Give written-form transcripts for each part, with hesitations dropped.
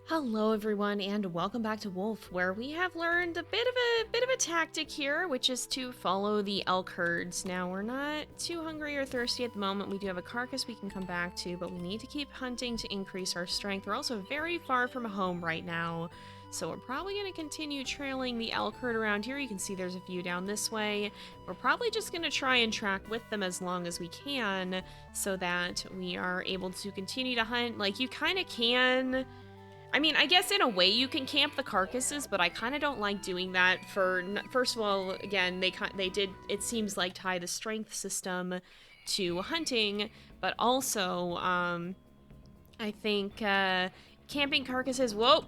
Hello everyone and welcome back to Wolf, where we have learned a bit of a tactic here, which is to follow the elk herds. Now we're not too hungry or thirsty at the moment. We do have a carcass we can come back to, but we need to keep hunting to increase our strength. We're also very far from home right now, so we're probably going to continue trailing the elk herd around here. You can see there's a few down this way. We're probably just going to try and track with them as long as we can so that we are able to continue to hunt. Like, you kind of can... I mean, I guess in a way you can camp the carcasses, but I kind of don't like doing that for, first of all, again, they did, it seems like, tie the strength system to hunting, but also, I think, camping carcasses, whoa,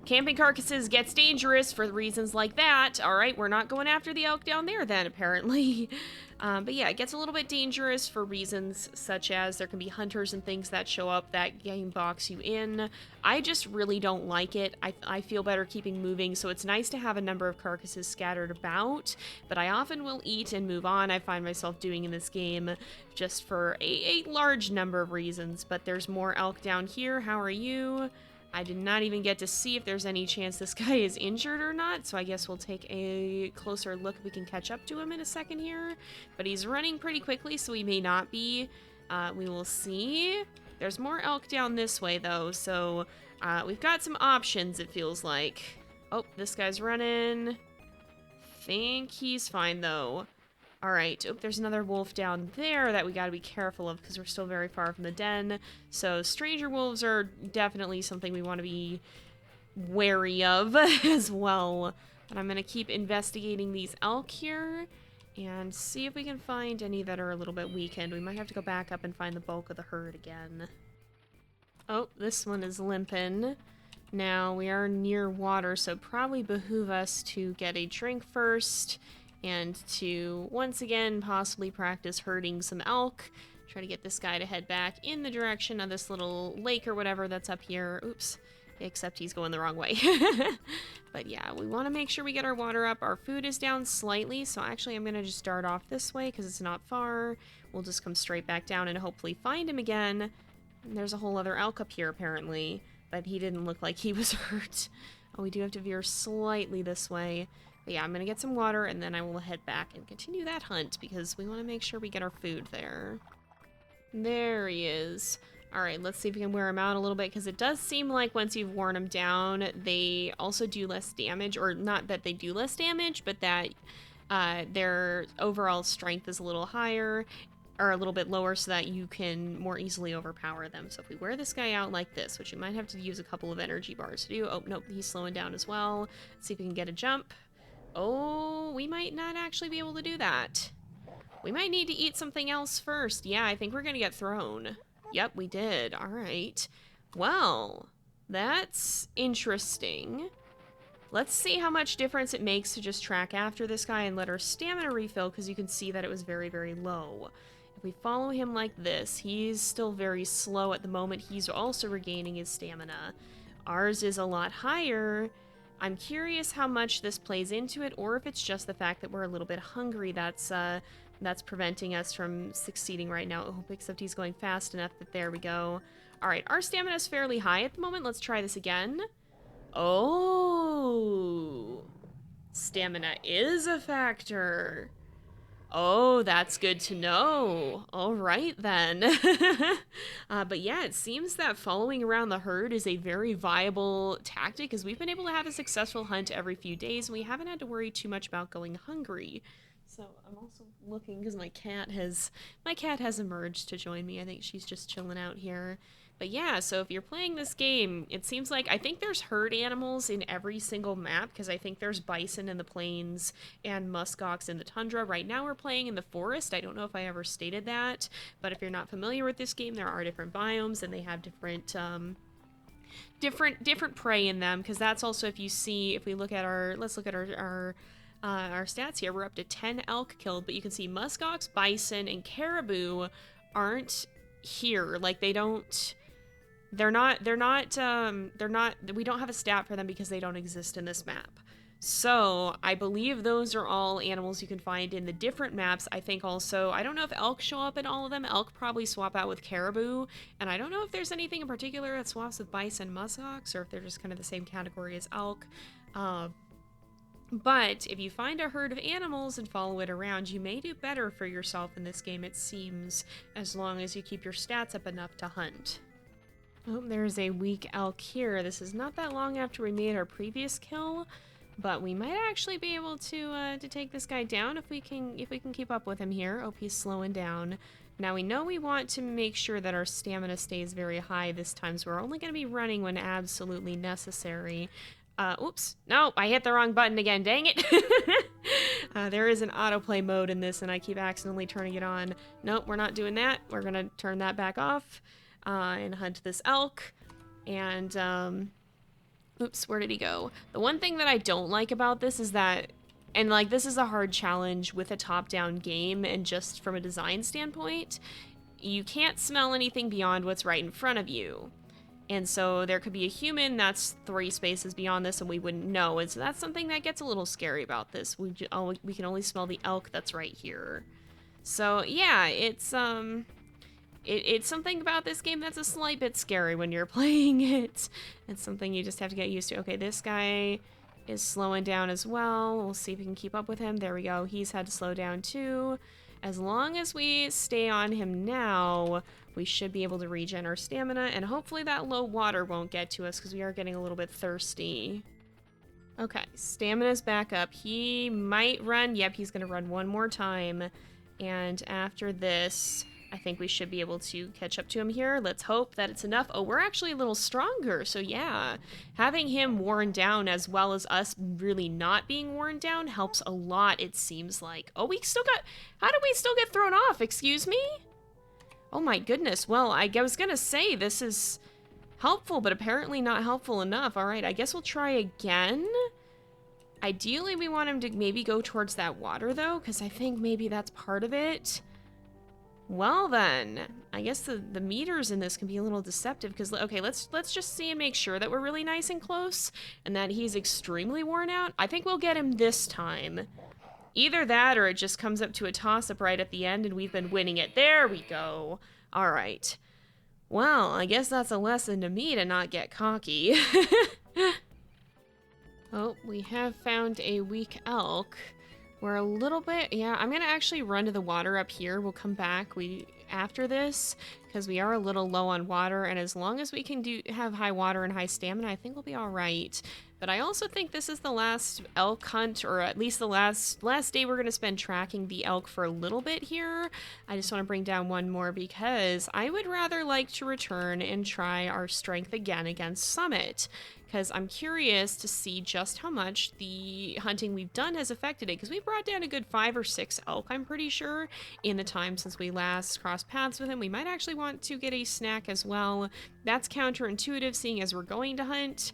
camping carcasses gets dangerous for reasons like that. All right, we're not going after the elk down there then, apparently. But yeah, it gets a little bit dangerous for reasons such as there can be hunters and things that show up that game box you in. I just really don't like it. I feel better keeping moving, so it's nice to have a number of carcasses scattered about, but I often will eat and move on. I find myself doing in this game just for a large number of reasons, but there's more elk down here. How are you? I did not even get to see if there's any chance this guy is injured or not, so I guess we'll take a closer look if we can catch up to him in a second here. But he's running pretty quickly, so he may not be. We will see. There's more elk down this way, though, so we've got some options, it feels like. Oh, this guy's running. Think he's fine, though. All right, oh, there's another wolf down there that we gotta be careful of because we're still very far from the den. So stranger wolves are definitely something we want to be wary of as well. But I'm gonna keep investigating these elk here and see if we can find any that are a little bit weakened. We might have to go back up and find the bulk of the herd again. Oh, this one is limping. Now, we are near water, so probably behoove us to get a drink first and to, once again, possibly practice herding some elk. Try to get this guy to head back in the direction of this little lake or whatever that's up here. Oops. Except he's going the wrong way. But yeah, we want to make sure we get our water up. Our food is down slightly, so actually I'm going to just start off this way because it's not far. We'll just come straight back down and hopefully find him again. And there's a whole other elk up here, apparently, but he didn't look like he was hurt. Oh, we do have to veer slightly this way. But yeah, I'm gonna get some water, and then I will head back and continue that hunt, because we want to make sure we get our food there. There he is. Alright, let's see if we can wear him out a little bit, because it does seem like once you've worn him down, they also do less damage, or not that they do less damage, but that their overall strength is a little higher, or a little bit lower, so that you can more easily overpower them. So if we wear this guy out like this, which you might have to use a couple of energy bars to do. Oh, nope, he's slowing down as well. Let's see if we can get a jump. Oh, we might not actually be able to do that. We might need to eat something else first. Yeah, I think we're gonna get thrown. Yep, we did. All right. Well, that's interesting. Let's see how much difference it makes to just track after this guy and let our stamina refill, because you can see that it was very, very low. If we follow him like this, he's still very slow at the moment. He's also regaining his stamina. Ours is a lot higher. I'm curious how much this plays into it, or if it's just the fact that we're a little bit hungry that's preventing us from succeeding right now. Oh, except he's going fast enough that there we go. All right, our stamina is fairly high at the moment. Let's try this again. Oh, stamina is a factor. Oh, that's good to know. All right, then. But yeah, it seems that following around the herd is a very viable tactic, because we've been able to have a successful hunt every few days, and we haven't had to worry too much about going hungry. So I'm also looking, because my cat has emerged to join me. I think she's just chilling out here. But yeah, so if you're playing this game, it seems like, I think there's herd animals in every single map, because I think there's bison in the plains and muskox in the tundra. Right now we're playing in the forest. I don't know if I ever stated that, but if you're not familiar with this game, there are different biomes, and they have different different prey in them, because that's also, if you see, if we look at our, let's look at our stats here, we're up to 10 elk killed, but you can see muskox, bison, and caribou aren't here. Like, we don't have a stat for them because they don't exist in this map. So, I believe those are all animals you can find in the different maps. I think also, I don't know if elk show up in all of them. Elk probably swap out with caribou. And I don't know if there's anything in particular that swaps with bison and muskox, or if they're just kind of the same category as elk. But if you find a herd of animals and follow it around, you may do better for yourself in this game, it seems, as long as you keep your stats up enough to hunt. Oh, there's a weak elk here. This is not that long after we made our previous kill. But we might actually be able to take this guy down if we can keep up with him here. Oh, he's slowing down. Now we know we want to make sure that our stamina stays very high this time, so we're only going to be running when absolutely necessary. Oops. No, I hit the wrong button again. Dang it. There is an autoplay mode in this, and I keep accidentally turning it on. Nope, we're not doing that. We're going to turn that back off and hunt this elk. And, oops, where did he go? The one thing that I don't like about this is that, and like this is a hard challenge with a top-down game and just from a design standpoint, you can't smell anything beyond what's right in front of you. And so there could be a human that's 3 spaces beyond this and we wouldn't know. And so that's something that gets a little scary about this. We can only smell the elk that's right here. So yeah, it's something about this game that's a slight bit scary when you're playing it. It's something you just have to get used to. Okay, this guy is slowing down as well. We'll see if we can keep up with him. There we go. He's had to slow down too. As long as we stay on him now, we should be able to regen our stamina, and hopefully that low water won't get to us because we are getting a little bit thirsty. Okay, stamina's back up. He might run. Yep, he's going to run one more time. And after this, I think we should be able to catch up to him here. Let's hope that it's enough. Oh, we're actually a little stronger. So yeah, having him worn down as well as us really not being worn down helps a lot, it seems like. Oh, we still got... How did we still get thrown off? Excuse me? Oh my goodness. Well, I was gonna say this is helpful, but apparently not helpful enough. All right, I guess we'll try again. Ideally, we want him to maybe go towards that water, though, because I think maybe that's part of it. Well then, I guess the meters in this can be a little deceptive because, okay, let's just see and make sure that we're really nice and close and that he's extremely worn out. I think we'll get him this time. Either that or it just comes up to a toss-up right at the end and we've been winning it. There we go. All right. Well, I guess that's a lesson to me to not get cocky. Oh, we have found a weak elk. We're a little bit, yeah, I'm gonna actually run to the water up here. We'll come back after this because we are a little low on water, and as long as we can have high water and high stamina, I think we'll be all right. But I also think this is the last elk hunt, or at least the last day we're gonna spend tracking the elk for a little bit here. I just want to bring down one more because I would rather like to return and try our strength again against Summit. Because I'm curious to see just how much the hunting we've done has affected it. Because we brought down a good 5 or 6 elk, I'm pretty sure, in the time since we last crossed paths with him. We might actually want to get a snack as well. That's counterintuitive, seeing as we're going to hunt.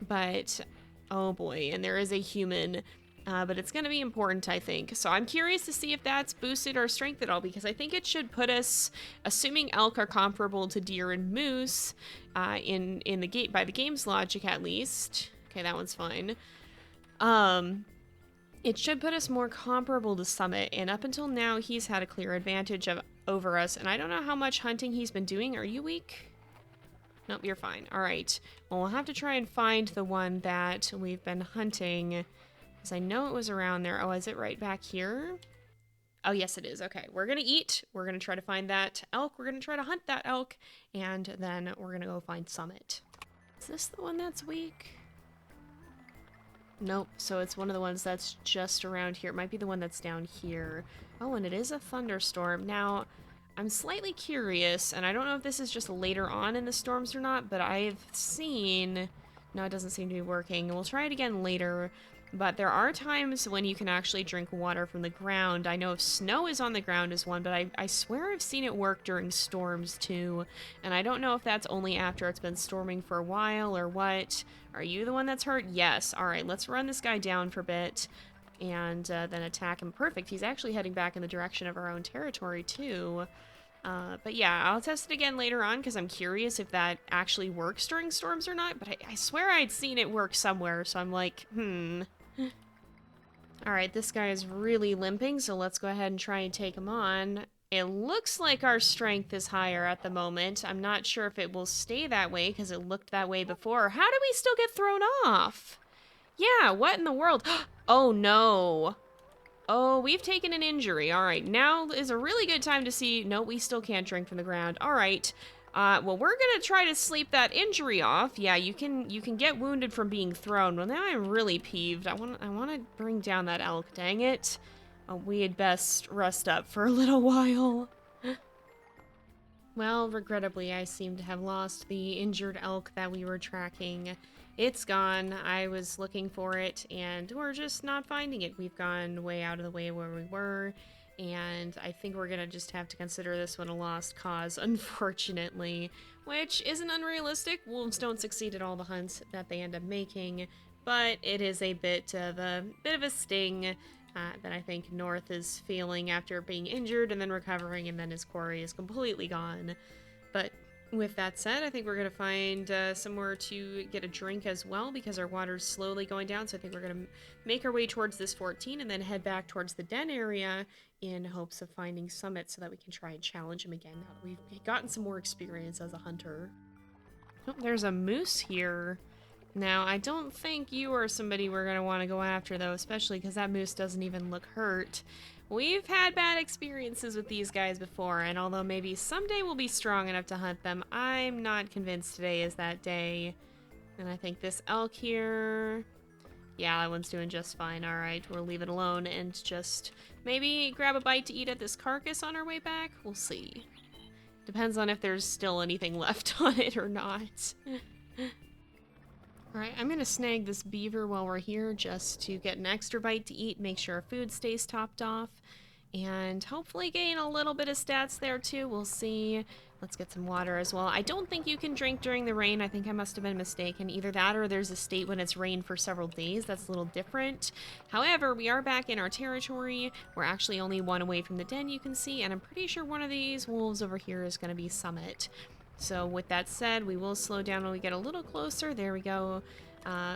But, oh boy, and there is a human. But it's going to be important, I think. So I'm curious to see if that's boosted our strength at all, because I think it should put us, assuming elk are comparable to deer and moose, in the game, by the game's logic at least. Okay, that one's fine. It should put us more comparable to Summit, and up until now, he's had a clear advantage over us, and I don't know how much hunting he's been doing. Are you weak? Nope, you're fine. All right. Well, we'll have to try and find the one that we've been hunting. I know it was around there. Oh, is it right back here? Oh, yes, it is. Okay, we're gonna eat. We're gonna try to find that elk. We're gonna try to hunt that elk, and then we're gonna go find Summit. Is this the one that's weak? Nope, so it's one of the ones that's just around here. It might be the one that's down here. Oh, and it is a thunderstorm. Now, I'm slightly curious, and I don't know if this is just later on in the storms or not, but I've seen... No, it doesn't seem to be working. We'll try it again later. But there are times when you can actually drink water from the ground. I know if snow is on the ground is one, but I swear I've seen it work during storms too. And I don't know if that's only after it's been storming for a while or what. Are you the one that's hurt? Yes. All right, let's run this guy down for a bit and then attack him. Perfect. He's actually heading back in the direction of our own territory too. But yeah, I'll test it again later on because I'm curious if that actually works during storms or not. But I swear I'd seen it work somewhere, so I'm like, Alright, this guy is really limping, so let's go ahead and try and take him on. It looks like our strength is higher at the moment. I'm not sure if it will stay that way, because it looked that way before. How did we still get thrown off? Yeah, what in the world? Oh, no. Oh, we've taken an injury. Alright, now is a really good time to see... No, we still can't drink from the ground. Alright. Well, we're gonna try to sleep that injury off. Yeah, you can get wounded from being thrown. Well, now I'm really peeved. I wanna bring down that elk. Dang it. We had best rest up for a little while. Well, regrettably, I seem to have lost the injured elk that we were tracking. It's gone. I was looking for it, and we're just not finding it. We've gone way out of the way where we were, and I think we're gonna just have to consider this one a lost cause, unfortunately, which isn't unrealistic. Wolves don't succeed at all the hunts that they end up making, but it is a bit of a sting that I think North is feeling after being injured and then recovering, and then his quarry is completely gone. But with that said, I think we're going to find somewhere to get a drink as well, because our water's slowly going down. So I think we're going to make our way towards this 14 and then head back towards the den area in hopes of finding Summit so that we can try and challenge him again now that we've gotten some more experience as a hunter. Oh, there's a moose here. Now, I don't think you are somebody we're going to want to go after, though, especially because that moose doesn't even look hurt. We've had bad experiences with these guys before, and although maybe someday we'll be strong enough to hunt them, I'm not convinced today is that day. And I think this elk here... Yeah, that one's doing just fine. Alright, we'll leave it alone and just maybe grab a bite to eat at this carcass on our way back. We'll see. Depends on if there's still anything left on it or not. Alright, I'm gonna snag this beaver while we're here just to get an extra bite to eat, make sure our food stays topped off, and hopefully gain a little bit of stats there too. We'll see. Let's get some water as well. I don't think you can drink during the rain. I think I must have been mistaken. Either that or there's a state when it's rained for several days. That's a little different. However, we are back in our territory. We're actually only one away from the den, you can see, and I'm pretty sure one of these wolves over here is going to be Summit. So with that said, we will slow down when we get a little closer. There we go.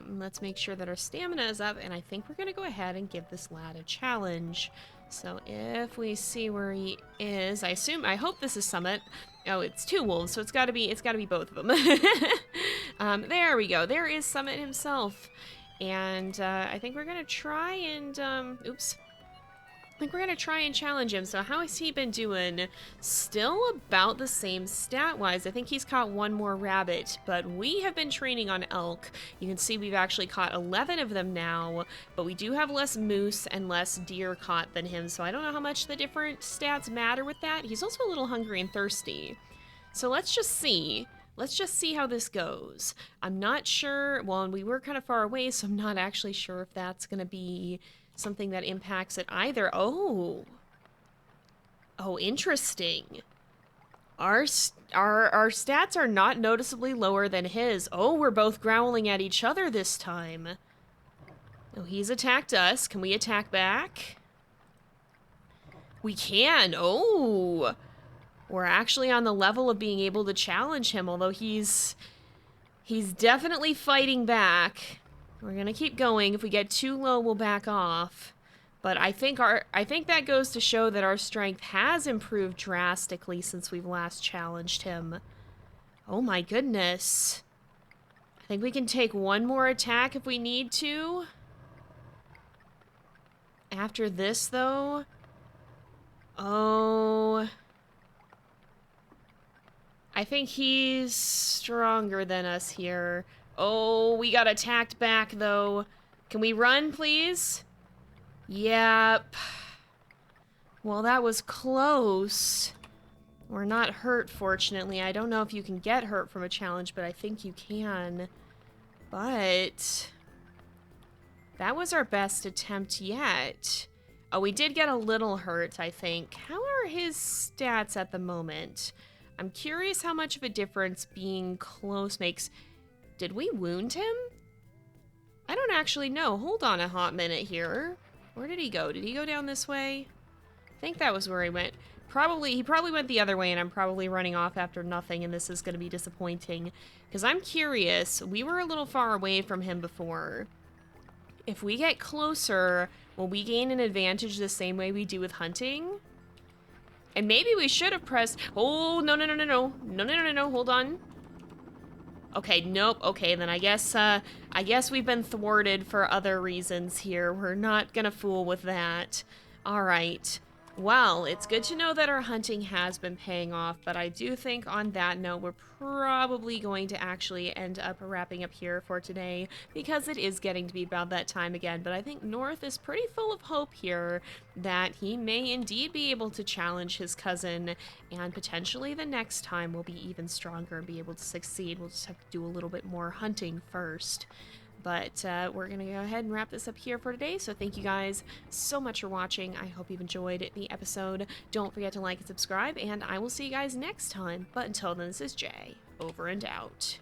Let's make sure that our stamina is up, and I think we're going to go ahead and give this lad a challenge. So if we see where he is, I hope this is Summit. Oh, it's two wolves, so it's got to be both of them. There we go. There is Summit himself. And I think we're going to try and, oops. I think we're going to try and challenge him. So how has he been doing? Still about the same stat-wise. I think he's caught one more rabbit, but we have been training on elk. You can see we've actually caught 11 of them now, but we do have less moose and less deer caught than him, so I don't know how much the different stats matter with that. He's also a little hungry and thirsty. So let's just see. Let's just see how this goes. I'm not sure, well, and we were kind of far away, so I'm not actually sure if that's going to be something that impacts it either. Oh, interesting. Our stats are not noticeably lower than his. Oh, we're both growling at each other this time. Oh, he's attacked us. Can we attack back? We can. Oh, we're actually on the level of being able to challenge him, although he's definitely fighting back. We're gonna keep going. If we get too low, we'll back off. But I think that goes to show that our strength has improved drastically since we've last challenged him. Oh my goodness. I think we can take one more attack if we need to. After this, though. Oh. I think he's stronger than us here. Oh, we got attacked back, though. Can we run, please? Yep. Well, that was close. We're not hurt, fortunately. I don't know if you can get hurt from a challenge, but I think you can. But that was our best attempt yet. Oh, we did get a little hurt, I think. How are his stats at the moment? I'm curious how much of a difference being close makes... Did we wound him? I don't actually know. Hold on a hot minute here. Where did he go? Did he go down this way? I think that was where he went. He probably went the other way, and I'm probably running off after nothing, and this is going to be disappointing. Because I'm curious. We were a little far away from him before. if we get closer, will we gain an advantage the same way we do with hunting? And maybe we should have pressed... Oh, no, no, no, no, no. No, no, no, no, no, hold on. Okay, nope. Okay, then I guess we've been thwarted for other reasons here. We're not gonna fool with that. All right. Well, it's good to know that our hunting has been paying off, but I do think on that note, we're probably going to actually end up wrapping up here for today because it is getting to be about that time again. But I think North is pretty full of hope here that he may indeed be able to challenge his cousin, and potentially the next time we'll be even stronger and be able to succeed. We'll just have to do a little bit more hunting first. But we're going to go ahead and wrap this up here for today. So thank you guys so much for watching. I hope you've enjoyed the episode. Don't forget to like and subscribe, and I will see you guys next time. But until then, this is Jay, over and out.